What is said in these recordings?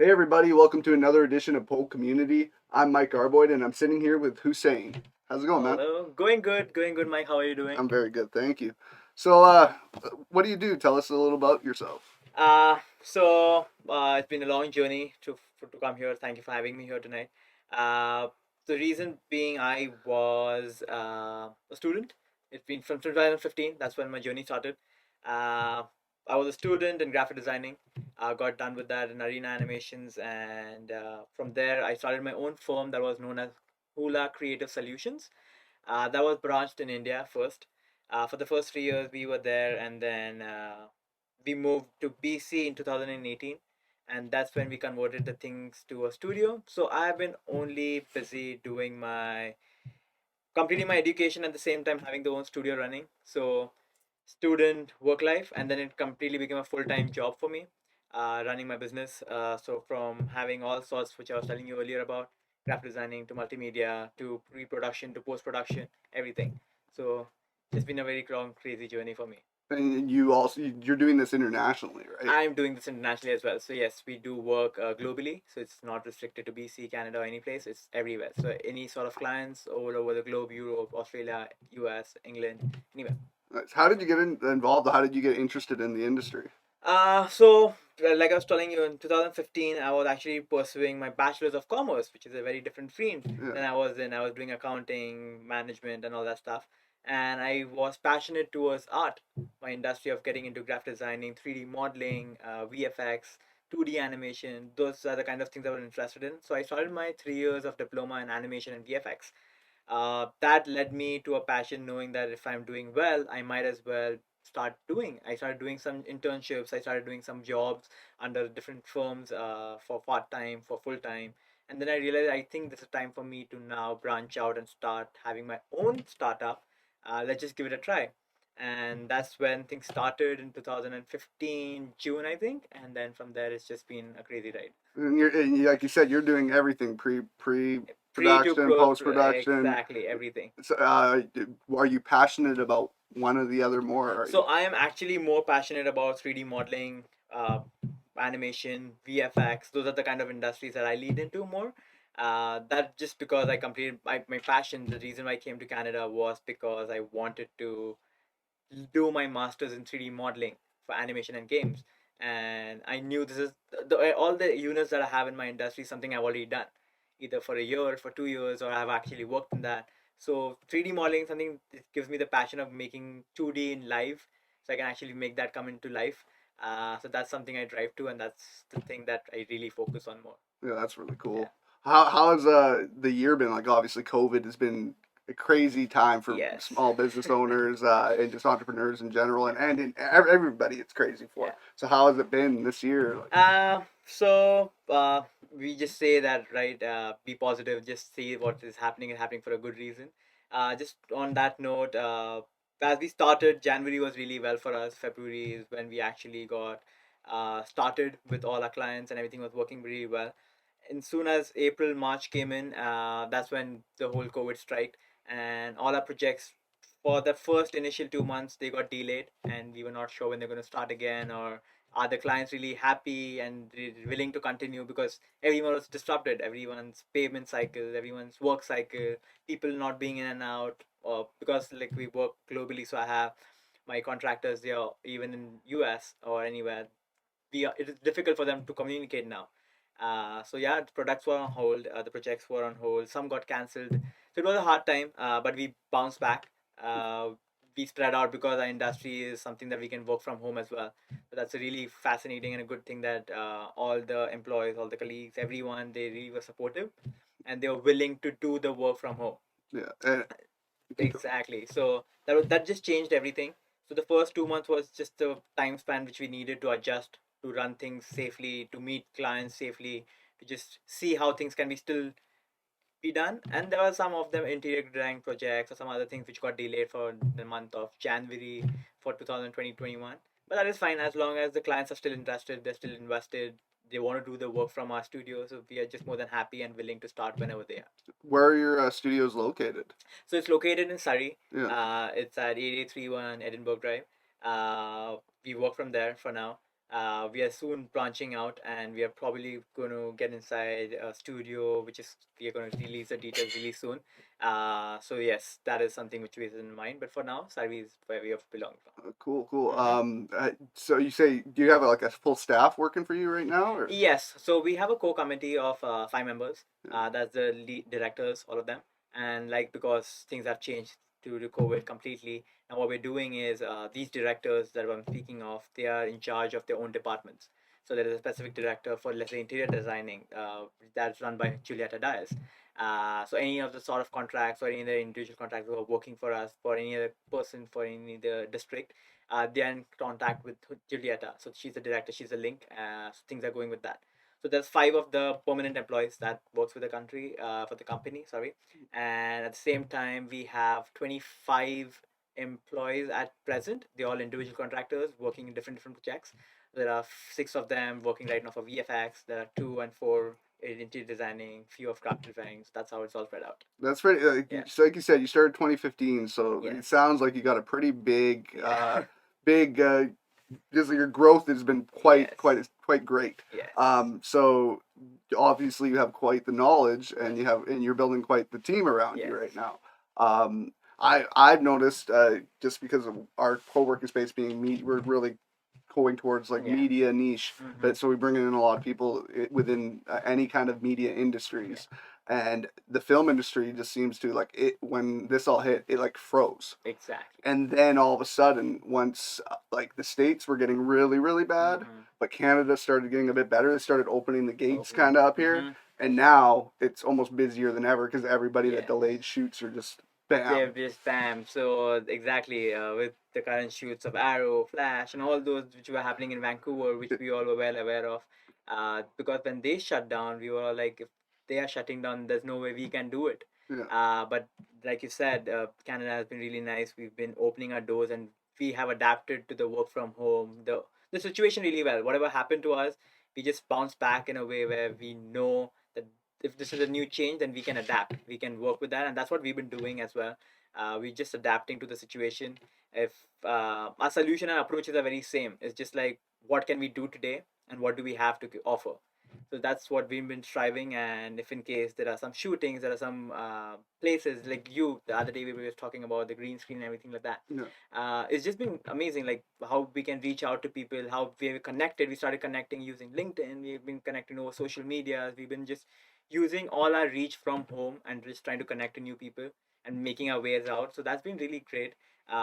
Hey everybody, welcome to another edition of PoCommunity. I'm Mike Arboyd and I'm sitting here with Husain. How's it going, man? Hello. Going good, Mike. How are you doing? I'm very good, thank you. So, what do you do? Tell us a little about yourself. It's been a long journey to come here. Thank you for having me here tonight. Uh, the reason being, I was a student. It's been from 2015. That's when my journey started. Uh, I was a student in graphic designing. I got done with that in arena animations, and from there, I started my own firm that was known as Hula Creative Solutions. That was branched in India first. For the first 3 years, we were there, and then we moved to BC in 2018, and that's when we converted the things to a studio. So I've been only busy doing my completing my education at the same time having the own studio running. So student work life, and then it completely became a full-time job for me, running my business. So from having all sorts, which I was telling you earlier about, graphic designing to multimedia to pre-production to post-production, everything. So it's been a very long crazy journey for me. And you're doing this internationally, right? I'm doing this internationally as well. So yes, we do work globally. So it's not restricted to BC, Canada, or any place. It's everywhere. So any sort of clients all over the globe, Europe, Australia, US, England, anywhere. Nice. How did you get involved? How did you get interested in the industry? Like I was telling you, in 2015, I was actually pursuing my Bachelor's of Commerce, which is a very different field Yeah. than I was in. I was doing accounting, management, and all that stuff. And I was passionate towards art, my industry of getting into graphic designing, 3D modeling, VFX, 2D animation. Those are the kind of things I was interested in. So I started my 3 years of diploma in animation and VFX. That led me to a passion knowing that if I'm doing well, I might as well I started doing some internships. I started doing some jobs under different firms, for part-time, for full-time. And then I realized I think this is time for me to now branch out and start having my own startup. Let's just give it a try. And that's when things started in 2015 June, I think, and then from there it's just been a crazy ride. Like you said, you're doing everything pre Pre to production, post production. exactly everything. So, are you passionate about one or the other more? Or are So you? I am actually more passionate about 3D modeling, animation, VFX. Those are the kind of industries that I lead into more. That just because I completed my passion. The reason why I came to Canada was because I wanted to do my masters in 3D modeling for animation and games. And I knew this is all the units that I have in my industry is something I've already done, either for a year, for 2 years, or I've actually worked in that. So 3D modeling is something that gives me the passion of making 2D in live, so I can actually make that come into life. So that's something I drive to, and that's the thing that I really focus on more. Yeah, that's really Yeah. cool. How has the year been? Like, obviously, COVID has been a crazy time for Yes. small business owners and just entrepreneurs in general, and everybody. It's crazy for. Yeah. So, how has it been this year? Like, We just say that, right? Be positive. Just see what is happening and happening for a good reason. Just on that note, as we started, January was really well for us. February is when we actually got started with all our clients and everything was working really well. And soon as April, March came in, that's when the whole COVID strike and all our projects for the first initial 2 months they got delayed, and we were not sure when they're going to start again, or are the clients really happy and willing to continue, because everyone was disrupted, everyone's payment cycle, everyone's work cycle, people not being in and out, or because like we work globally, so I have my contractors there even in US or anywhere. It is difficult for them to communicate now. So yeah, the products were on hold, the projects were on hold, some got cancelled. So it was a hard time, but we bounced back. Uh, we spread out because our industry is something that we can work from home as well. So that's a really fascinating and a good thing that all the employees, all the colleagues, everyone, they really were supportive and they were willing to do the work from home. yeah, and Exactly. So that just changed everything. So the first 2 months was just the time span which we needed to adjust, to run things safely, to meet clients safely, to just see how things can be still be done. And there were some of them interior design projects or some other things which got delayed for the month of January for 2020-21. But that is fine as long as the clients are still interested, they're still invested, they want to do the work from our studio. So we are just more than happy and willing to start whenever they are. where are your studios located? So it's located in Surrey. Yeah, It's at 8831 Edinburgh Drive. We work from there for now. We are soon branching out, and we are probably going to get inside a studio, which is we are going to release the details really soon. So yes, that is something which we have in mind. But for now, Surrey is where we have belonged from. Cool, cool. Mm-hmm. So you say, do you have like a full staff working for you right now, or? Yes, so we have a core committee of 5 members. Yeah. That's the lead directors, all of them. And like because things have changed due to COVID completely, now what we're doing is these directors that I'm speaking of, they are in charge of their own departments. So there is a specific director for, let's say, interior designing, that's run by Julieta Dias. So any of the sort of contracts or any of the individual contracts who are working for us, for any other person, for any the district, they are in contact with Julieta. So she's the director, she's the link. So things are going with that. So there's 5 of the permanent employees that works for the country, for the company, sorry. And at the same time, we have 25 employees at present. They're all individual contractors working in different projects. There are 6 of them working right now for VFX. There are 2 and 4 in interior designing, few of craft designing. So that's how it's all spread out. That's pretty. Yeah. So like you said, you started 2015, so it Yes. sounds like you got a pretty big, Yeah. big. Just your growth has been quite, Yes. quite great. Yes. So obviously you have quite the knowledge, and you're building quite the team around you Yes. right now. I've noticed just because of our co-working space being we're really going towards like Yeah. media niche, Mhm. but so we bring in a lot of people within any kind of media industries, and the film industry just seems to like it when this all hit, it like froze. Exactly. And then all of a sudden, once like the states were getting really, really bad, Mhm. but Canada started getting a bit better. They started opening the gates Opening. kind of up here, Mhm. and now it's almost busier than ever because everybody that Yes. delayed shoots are just They've bam. just bam. So exactly, with the current shoots of Arrow, Flash, and all those which were happening in Vancouver, which we all were well aware of, because when they shut down, we were all like, if they are shutting down, there's no way we can do it. Yeah. But like you said, Canada has been really nice. We've been opening our doors, and we have adapted to the work from home, the situation really well. Whatever happened to us, we just bounced back in a way where we know that if this is a new change, then we can adapt, we can work with that, and that's what we've been doing as well. We're just adapting to the situation. If our solution and approaches are very same, it's just like what can we do today and what do we have to offer. So that's what we've been striving. And if in case there are some shootings, there are some places like you the other day we were talking about the green screen and everything like that. Yeah. It's just been amazing, like how we can reach out to people, how we're connected. We started connecting using LinkedIn, we've been connecting over social media, we've been just using all our reach from home and just trying to connect to new people and making our ways out. So that's been really great,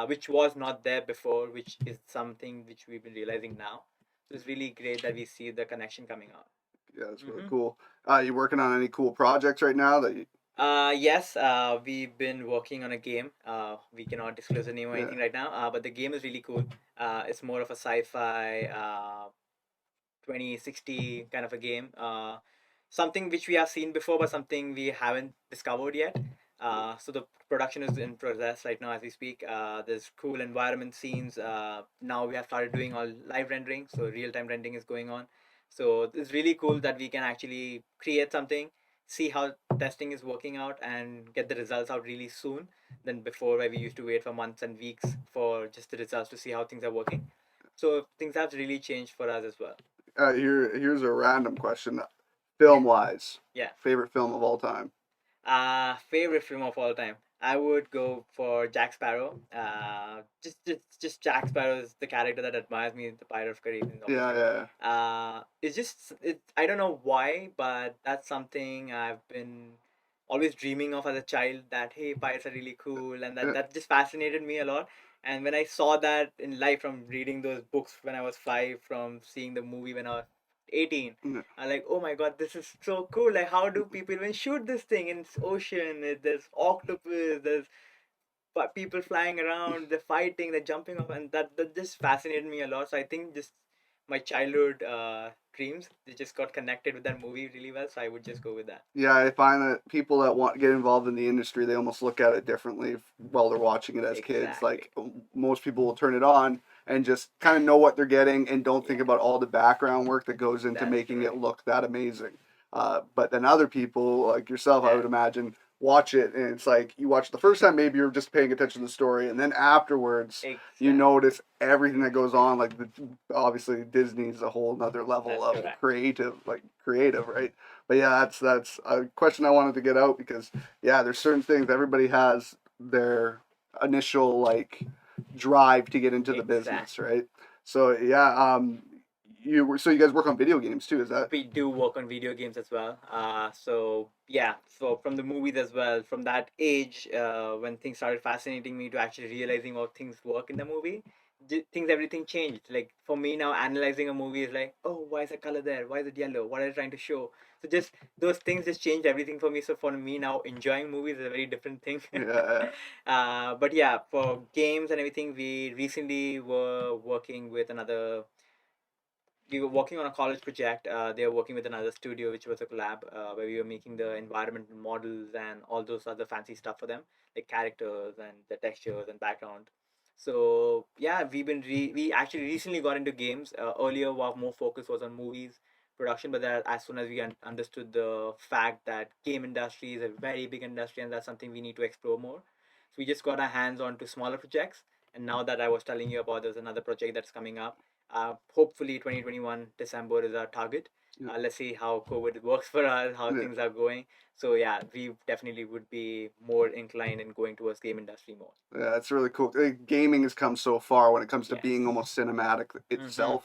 which was not there before, which is something which we've been realizing now. So it's really great that we see the connection coming out. Yeah, that's really Mm-hmm. cool. You working on any cool projects right now that you? Yes, we've been working on a game. We cannot disclose the name or Yeah. anything right now, but the game is really cool. It's more of a sci-fi 2060 kind of a game. Something which we have seen before, but something we haven't discovered yet. So the production is in progress right now as we speak. There's cool environment scenes. Now we have started doing all live rendering, so real-time rendering is going on. So it's really cool that we can actually create something, see how testing is working out, and get the results out really soon than before, where we used to wait for months and weeks for just the results to see how things are working. So things have really changed for us as well. Here's a random question. Film wise, Yeah. favorite film of all time. Favorite film of all time. I would go for Jack Sparrow. Just Jack Sparrow is the character that admires me, the Pirate of Caribbean, Yeah, obviously. It's just it. I don't know why, but that's something I've been always dreaming of as a child. That hey, pirates are really cool, and yeah. that just fascinated me a lot. And when I saw that in life from reading those books when I was 5, from seeing the movie when I was 18, Yeah. I'm like, oh my god, this is so cool. Like, how do people even shoot this thing in ocean? There's octopus, there's people flying around, they're fighting, they're jumping off, and that just fascinated me a lot. So I think just my childhood dreams, they just got connected with that movie really well. So I would just go with that. Yeah, I find that people that want get involved in the industry, they almost look at it differently while they're watching it as kids. Exactly. Like most people will turn it on and just kind of know what they're getting and don't think Yeah, about all the background work that goes into that's making it correct. look that amazing. But then other people like yourself, I would That imagine, watch it and it's like you watch it the first time, maybe you're just paying attention to the story, and then afterwards you Exactly. notice everything that goes on. Like obviously Disney's a whole nother level That's of correct. creative, right? But yeah, that's a question I wanted to get out because yeah, there's certain things everybody has their initial like drive to get into the business, Exactly. right? So yeah, you guys work on video games too, is that? We do work on video games as well. So yeah, so from the movies as well, from that age, when things started fascinating me to actually realizing how things work in the movie, everything changed. Like for me now, analyzing a movie is like, oh, why is the color there? Why is it yellow? What are they trying to show? So just those things just changed everything for me. So for me now, enjoying movies is a very different thing. Yeah, But yeah, for games and everything, we recently were working with another we were working on a college project. They were working with another studio, which was a collab, where we were making the environmental models and all those other fancy stuff for them, like characters and the textures and background. So yeah, we actually recently got into games. Earlier, our more focus was on movies production, but that as soon as we understood the fact that game industry is a very big industry and that's something we need to explore more, so we just got our hands on to smaller projects. And now that I was telling you about, there's another project that's coming up. Hopefully 2021 December is our target. yeah, Let's see how COVID works for us, how yeah. things are going. So yeah, we definitely would be more inclined in going towards game industry more. Yeah, it's really cool. Gaming has come so far when it comes to Yes. being almost cinematic Mm-hmm. itself.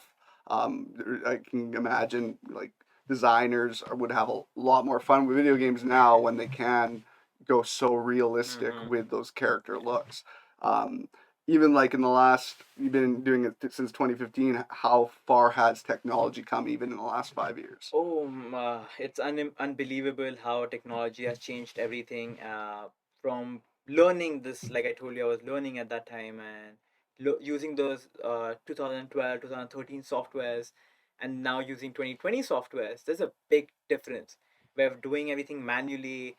I can imagine like designers would have a lot more fun with video games now when they can go so realistic Mm-hmm. with those character looks. Um, Even like in the last, you've been doing it since 2015. How far has technology come even in the last 5 years? It's unbelievable how technology has changed everything. From learning this, like I told you, I was learning at that time and using those 2012, 2013 softwares, and now using 2020 softwares. There's a big difference. We're doing everything manually,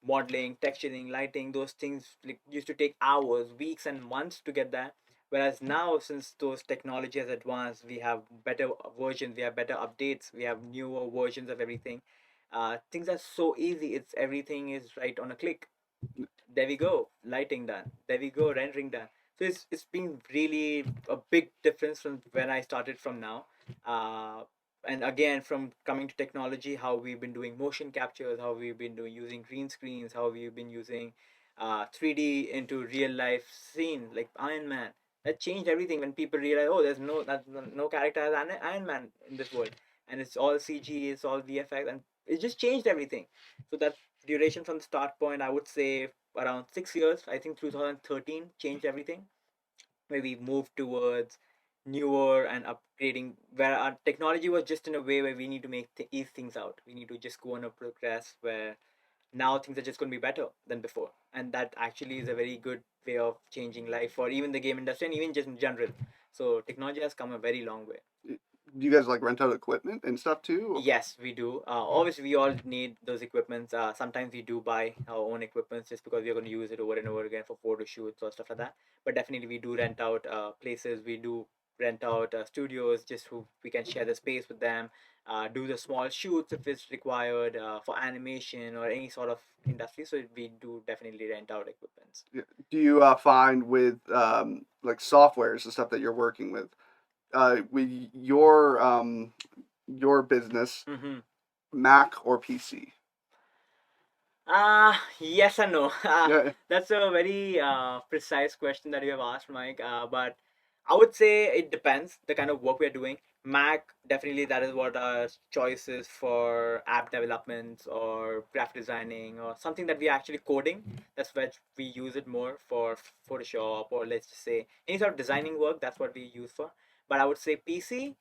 modeling, texturing, lighting, those things like used to take hours, weeks, and months to get that. Whereas now, since those technology has advanced, we have better versions, we have better updates, we have newer versions of everything. Things are so easy. It's everything is right on a click. There we go, lighting done. There we go, rendering done. So it's been really a big difference from when I started from now. uh, and again, from coming to technology, how we've been doing motion captures, how we've been doing using green screens, how we've been using 3D into real life scene like Iron Man. That changed everything when people realize, oh, there's no character as Iron Man in this world, and it's all CG, it's all VFX, and it just changed everything. So that duration from the start point, I would say around 6 years. I think 2013 changed everything, where we moved towards newer and upgrading, where our technology was just in a way where we need to ease things out. We need to just go on a progress where now things are just going to be better than before. And that actually is a very good way of changing life for even the game industry and even just in general. So technology has come a very long way. Do you guys like rent out equipment and stuff too? Yes, we do. Obviously, we all need those equipments. Sometimes we do buy our own equipment just because we're going to use it over and over again for photo shoots or stuff like that. But definitely, we do rent out places. We do rent out studios just who we can share the space with them. Do the small shoots if it's required for animation or any sort of industry. So we do definitely rent out equipments. Yeah. Do you find with like softwares and stuff that you're working with your business, Mm-hmm. Mac or PC? Yes and no. Yeah, That's a very precise question that you have asked, Mike. But I would say it depends the kind of work we're doing. Mac, definitely that is what our choice is for app developments or graphic designing or something that we are actually coding. That's where we use it more for Photoshop or let's just say any sort of designing work. That's what we use for. But I would say PC,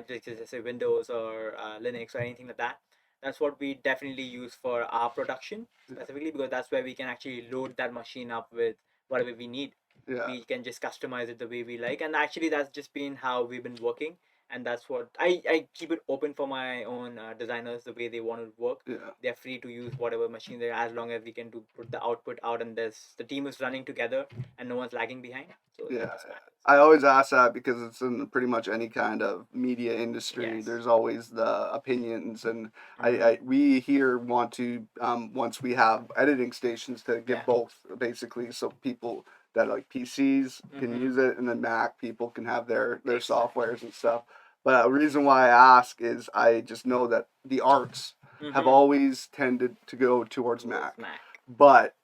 just say Windows or Linux or anything like that, that's what we definitely use for our production specifically, because that's where we can actually load that machine up with whatever we need. yeah, We can just customize it the way we like, and actually that's just been how we've been working. and that's what I keep it open for my own designers the way they want to work. Yeah. They're free to use whatever machine they as long as we can do put the output out and there's the team is running together and no one's lagging behind. So Yeah. that just matters. I always ask that because it's in pretty much any kind of media industry. Yes. There's always the opinions, and Mm-hmm. we here want to once we have editing stations to Yeah. give both basically, so people that like PCs can Mm-hmm. use it, and then Mac people can have their Exactly. softwares and stuff. But the reason why I ask is I just know that the arts have Mm-hmm. always tended to go towards Towards Mac. Mac. But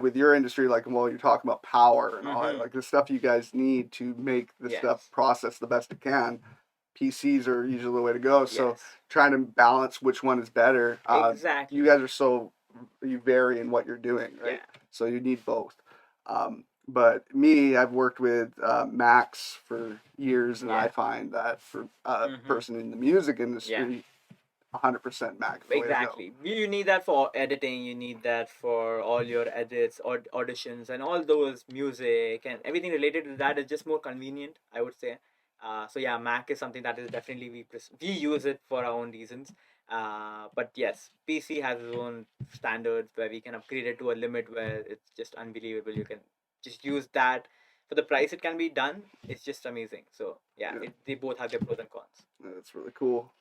with your industry, like, well, you're talking about power and all that, Mm-hmm. like the stuff you guys need to make the stuff Yes. process the best it can. PCs are usually the way to go. So Yes. trying to balance which one is better. You Exactly. guys are you vary in what you're doing, right? Yeah. So you need both. But me, I've worked with Macs for years, and I Yeah. find that for a Mm-hmm. person in the music Yeah. industry, 100% Mac is the way to go. Exactly. You need that for editing. You need that for all your edits, or auditions, and all those music and everything related to that is just more convenient, I would say. So yeah, Mac is something that is definitely we use it for our own reasons. But yes, PC has its own standards where we can upgrade it to a limit where it's just unbelievable. You can just use that for the price it can be done. It's just amazing. So yeah, Yeah, they both have their pros and cons. that's really cool.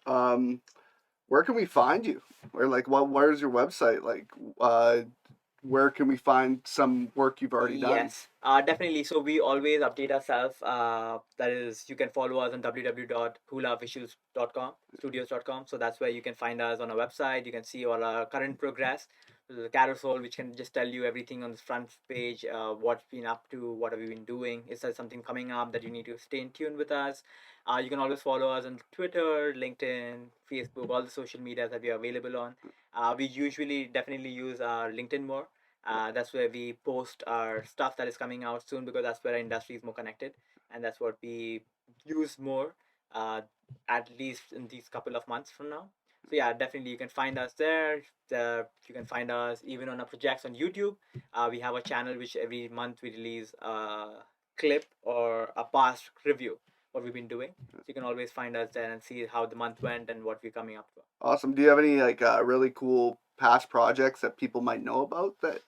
Where can we find you? Or like, where's your website? Like, uh, where can we find some work you've already done? Yes, definitely. So we always update ourselves. That is, you can follow us on www.hulavisuals.com, studios.com. So that's where you can find us on our website. You can see all our current progress. There's a carousel which can just tell you everything on the front page, what's been up to, what have we been doing. Is there something coming up that you need to stay in tune with us? You can always follow us on Twitter, LinkedIn, Facebook, all the social media that we are available on. We usually definitely use our LinkedIn more. That's where we post our stuff that is coming out soon because that's where our industry is more connected, and that's what we use more, uh, at least in these couple of months from now. So yeah, definitely you can find us there. You can find us even on our projects on YouTube. We have a channel which every month we release a clip or a past review what we've been doing. So you can always find us there and see how the month went and what we're coming up with. Awesome. Do you have any like really cool past projects that people might know about that?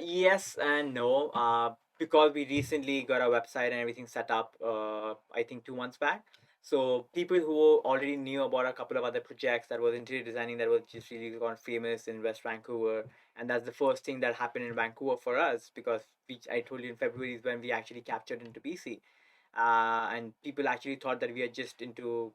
Yes and no. Because we recently got our website and everything set up, I think 2 months back. So people who already knew about a couple of other projects that was interior designing that was just really gone famous in West Vancouver, and that's the first thing that happened in Vancouver for us because I told you in February is when we actually captured into BC, and people actually thought that we are just into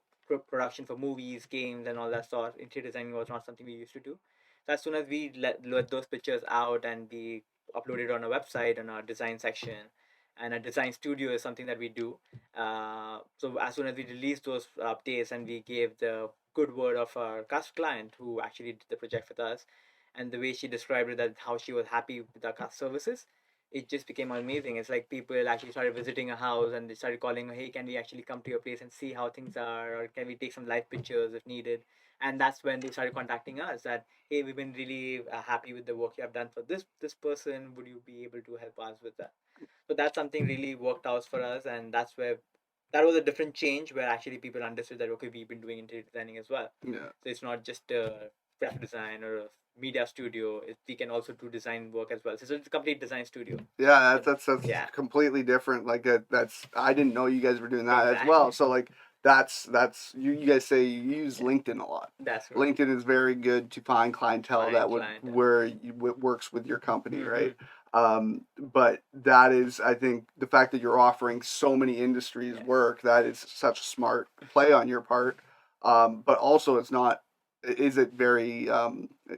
production for movies, games, and all that sort. Interior designing was not something we used to do. So as soon as we let those pictures out and we upload it on our website on our design section, and a design studio is something that we do. So as soon as we released those updates and we gave the good word of our client who actually did the project with us, and the way she described it, that how she was happy with our cast services, it just became amazing. It's like people actually started visiting a house and they started calling, hey, can we actually come to your place and see how things are, or can we take some live pictures if needed? And that's when they started contacting us that, hey, we've been really happy with the work you have done for this person, would you be able to help us with that? So that's something really worked out for us, and that's where that was a different change where actually people understood that okay, we've been doing interior designing as well. Yeah. So it's not just a graphic design or a media studio, we can also do design work as well. So it's a complete design studio. Yeah, So that's yeah, completely different. Like that's I didn't know you guys were doing that as exactly. well. So like that's you guys say you use Yeah, LinkedIn a lot. that's right. LinkedIn is very good to find clientele that Fine would client. where works with your company, Mm-hmm. right? But that is, I think, the fact that you're offering so many industries Yes. work, that is such a smart play on your part. But also, it's not. Is it very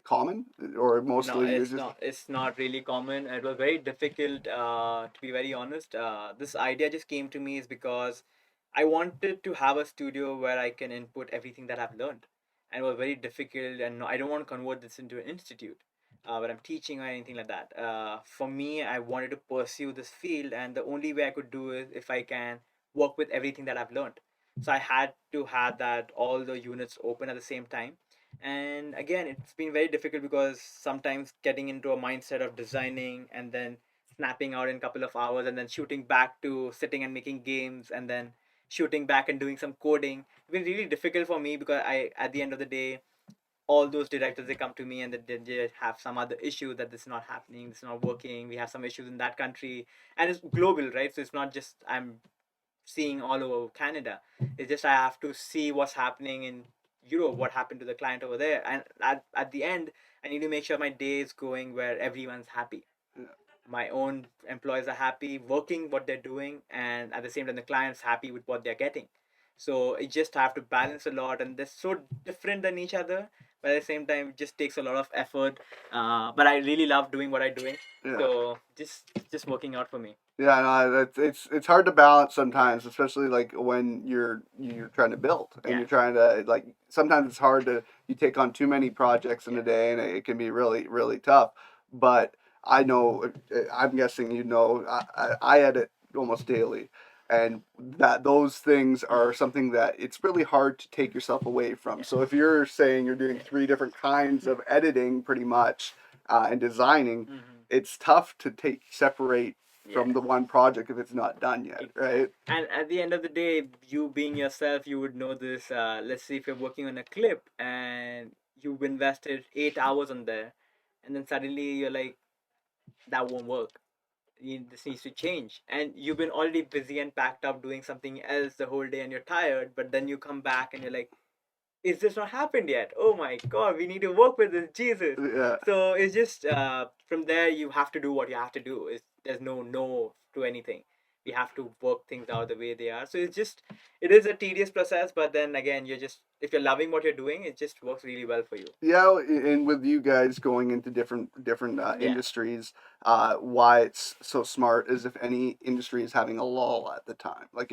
common, or No, mostly you're it's just not. It's not really common. It was very difficult, to be very honest. This idea just came to me is because I wanted to have a studio where I can input everything that I've learned, and it was very difficult. And I don't want to convert this into an institute, where I'm teaching or anything like that. For me, I wanted to pursue this field, and the only way I could do is if I can work with everything that I've learned. So I had to have that all the units open at the same time, and again it's been very difficult because sometimes getting into a mindset of designing and then snapping out in a couple of hours and then shooting back to sitting and making games and then shooting back and doing some coding. It's been really difficult for me because at the end of the day, all those directors, they come to me and they have some other issue that this is not happening, this is not working. We have some issues in that country, and it's global, right? So it's not just I'm seeing all over Canada. It's just I have to see what's happening in Europe, what happened to the client over there, and at the end, I need to make sure my day is going where everyone's happy. Yeah. My own employees are happy working what they're doing, and at the same time the client's happy with what they're getting. So it just have to balance a lot, and they're so different than each other, but at the same time it just takes a lot of effort. But I really love doing what I'm doing. Yeah. So just working out for me. Yeah, no, it's hard to balance sometimes, especially like when you're trying to build and Yeah. you're trying to like sometimes it's hard to you take on too many projects in a Yeah. day and it can be really tough. But I know I'm guessing you know I edit almost daily, and that those things are something that it's really hard to take yourself away from. Yeah. So if you're saying you're doing three different kinds of editing, pretty much, and designing, Mm-hmm. it's tough to separate from Yeah. the one project if it's not done yet, right? And at the end of the day, you being yourself, you would know this. Let's say if you're working on a clip and you've invested 8 hours on there, and then suddenly you're like, that won't work. This needs to change. And you've been already busy and packed up doing something else the whole day and you're tired, but then you come back and you're like, is this not happened yet? Oh my God, we need to work with this, Jesus. Yeah. So it's just from there you have to do what you have to do. There's no to anything. We have to work things out the way they are. So it is a tedious process, but then again, you're just if you're loving what you're doing, it just works really well for you. Yeah, and with you guys going into different Yeah, industries, why it's so smart is if any industry is having a lull at the time. Like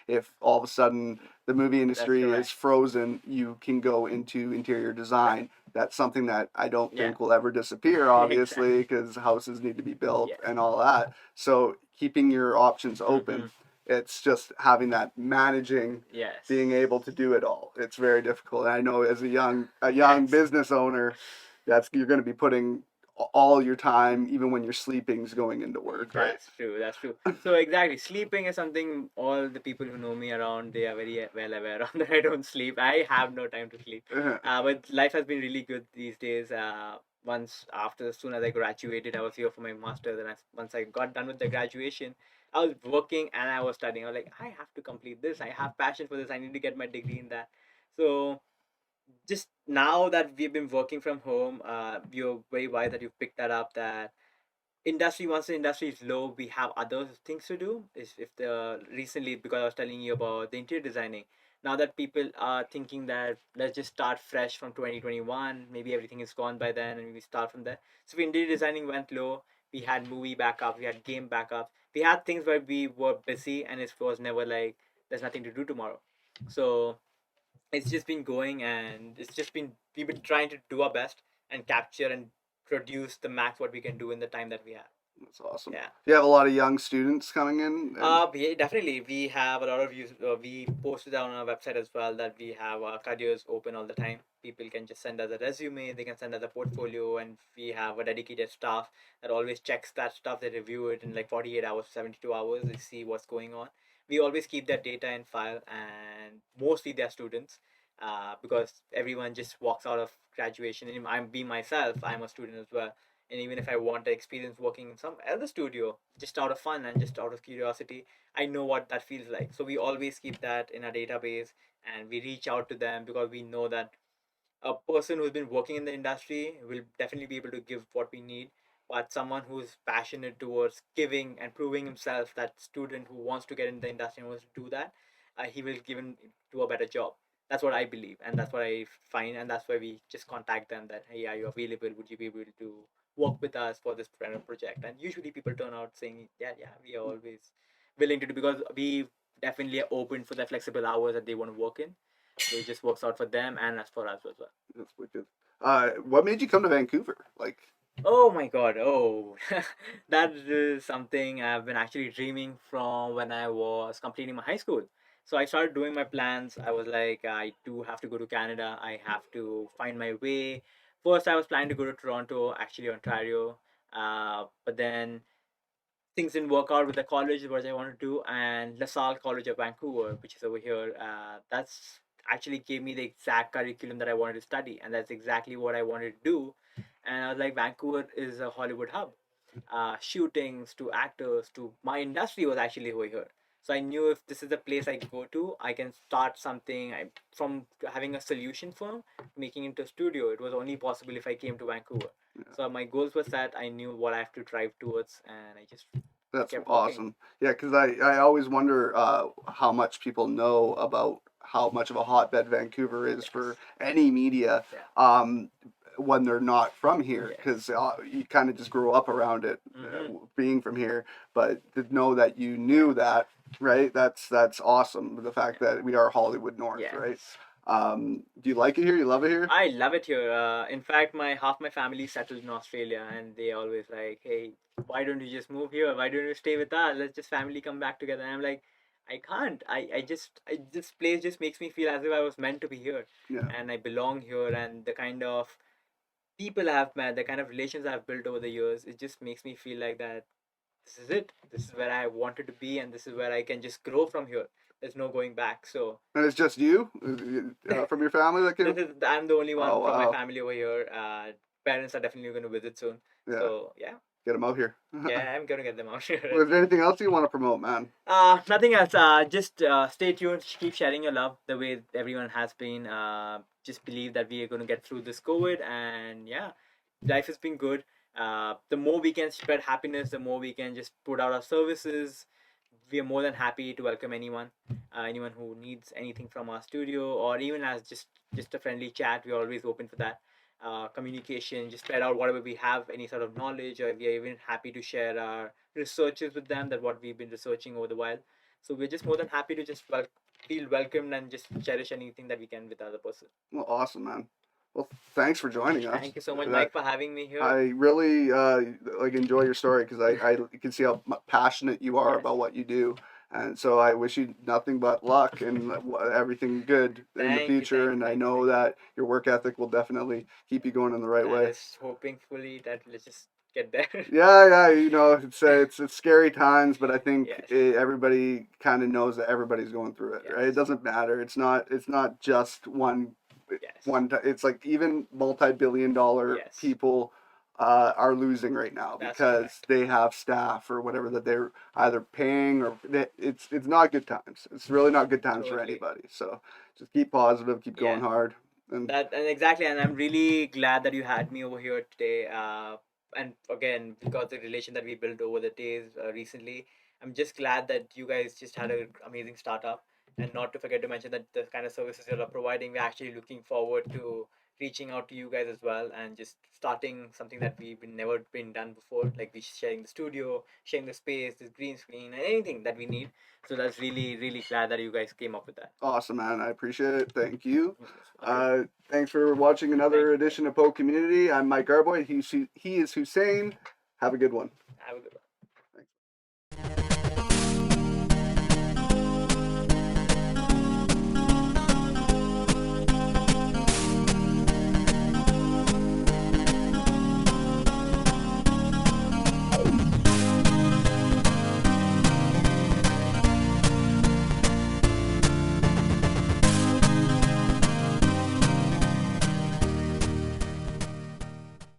if all of a sudden the movie that's industry is correct. frozen, you can go into interior design. That's something that I don't Yeah, think will ever disappear, obviously, exactly. because houses need to be built Yeah. and all that. So keeping your options Mm-hmm. open, it's just having that managing Yes. being able to do it all. It's very difficult. And I know as a young Yes. business owner, that's you're going to be putting all your time, even when you're sleeping, is going into work, right? That's true. That's true. So exactly, sleeping is something all the people who know me around they are very well aware of that I don't sleep. I have no time to sleep. But life has been really good these days. Once after as soon as I graduated, I was here for my master's, and once I got done with the graduation, I was working and I was studying. I was like, I have to complete this. I have passion for this. I need to get my degree in that. So just now that we've been working from home, you're very wise that you picked that up. That industry once the industry is low, we have other things to do. Is if the recently because I was telling you about the interior designing. Now that people are thinking that let's just start fresh from 2021, maybe everything is gone by then and we start from there. So if interior designing went low, we had movie backup, we had game backup, we had things where we were busy and it was never like there's nothing to do tomorrow. So it's just been going and it's just been we've been trying to do our best and capture and produce the max what we can do in the time that we have. That's awesome. Yeah. You have a lot of young students coming in. Yeah, definitely. We have a lot of use. We posted on our website as well that we have our careers open all the time. People can just send us a resume. They can send us a portfolio, and we have a dedicated staff that always checks that stuff. They review it in like 48 hours, 72 hours. They see what's going on. We always keep that data in file, and mostly they're students, because everyone just walks out of graduation. And I'm being myself. I'm a student as well, and even if I want the experience working in some other studio, just out of fun and just out of curiosity, I know what that feels like. So we always keep that in our database and we reach out to them because we know that a person who's been working in the industry will definitely be able to give what we need. But someone who's passionate towards giving and proving himself, that student who wants to get in the industry and wants to do that, he will give in, do a better job. That's what I believe, and that's what I find, and that's why we just contact them that, hey, are you available? Would you be able to work with us for this kind of project? And usually people turn out saying, yeah, yeah, we are always willing to do, because we definitely are open for the flexible hours that they want to work in. So it just works out for them and as for us as well. That's wicked. What made you come to Vancouver? Like, Oh my god, oh. That is something I've been actually dreaming from when I was completing my high school. So I started doing my plans. I was like, I do have to go to Canada. I have to find my way. First, I was planning to go to Toronto, actually Ontario. But then things didn't work out with the college what I wanted to do, and LaSalle College of Vancouver, which is over here, that's actually gave me the exact curriculum that I wanted to study, and that's exactly what I wanted to do. And I was like, Vancouver is a Hollywood hub. Shootings to actors to my industry was actually over here. So I knew if this is the place I go to, I can start something. From having a solution firm, making into a studio. It was only possible if I came to Vancouver. Yeah. So my goals were set. I knew what I have to drive towards, and I just That's kept working. awesome. Yeah, because I always wonder how much people know about how much of a hotbed Vancouver is for Yes. any media Yeah. when they're not from here, Yes. because you kind of just grow up around it, Mm-hmm. being from here. But to know that you knew that, right? That's awesome. The fact that we are Hollywood North, right? Yes. Do you like it here? You love it here? I love it here. In fact, my half my family settled in Australia, and they always like, "Hey, why don't you just move here? Why don't you stay with us? Let's just family come back together." And I'm like, I can't. This place just makes me feel as if I was meant to be here, Yeah. and I belong here. And the kind of people I have met, the kind of relations I've built over the years, it just makes me feel like that. This is it. This is where I wanted to be, and this is where I can just grow from here. There's no going back. So And it's just you from your family that this came? is I'm the only one Oh from my wow. family over here. Parents are definitely going to visit soon. Yeah. So yeah, Get them out here. yeah, I'm gonna get them out here. Was there anything else you want to promote, man? Nothing else. Just stay tuned. Keep sharing your love the way everyone has been. Just believe that we are going to get through this COVID, and yeah, life has been good. The more we can spread happiness, the more we can just put out our services. We are more than happy to welcome anyone who needs anything from our studio, or even as just a friendly chat. We're always open for that. Communication, just spread out whatever we have, any sort of knowledge, or we are even happy to share our researches with them, that what we've been researching over the while. So we're just more than happy to just feel welcomed and just cherish anything that we can with the other person. Well, awesome, man. Well, thanks for joining us. Thank you so much, That Mike, for having me here. I really like enjoy your story because I can see how passionate you are Yes. about what you do, and so I wish you nothing but luck and everything good in the Thank you, future. thank you, And I thank you, know thank you. that your work ethic will definitely keep you going in the right way. Let's hoping fully that let's just get there. Yeah, yeah, it's scary times, but I think Yes. everybody kind of knows that everybody's going through it, right? It Yes. doesn't matter. It's not just Yes. it's like even multi-billion-dollar Yes. people are losing right now That's because correct. they have staff or whatever that they're either paying or it's not good times. It's really not good times for Totally. anybody. So just keep positive, keep Yeah. going hard, and That and exactly, and I'm really glad that you had me over here today. And again, because the relation that we built over the days recently, I'm just glad that you guys just had an amazing startup. And not to forget to mention that the kind of services you are providing, we're actually looking forward to reaching out to you guys as well, and just starting something that we've never been done before, like we sharing the studio, sharing the space, this green screen, and anything that we need. So that's really glad that you guys came up with that. awesome, man. I appreciate it. Thank you. Okay. Thanks for watching Thank another you. edition of PoCommunity. I'm Mike Garboy. He is Hussein. Have a good one. Have a good one.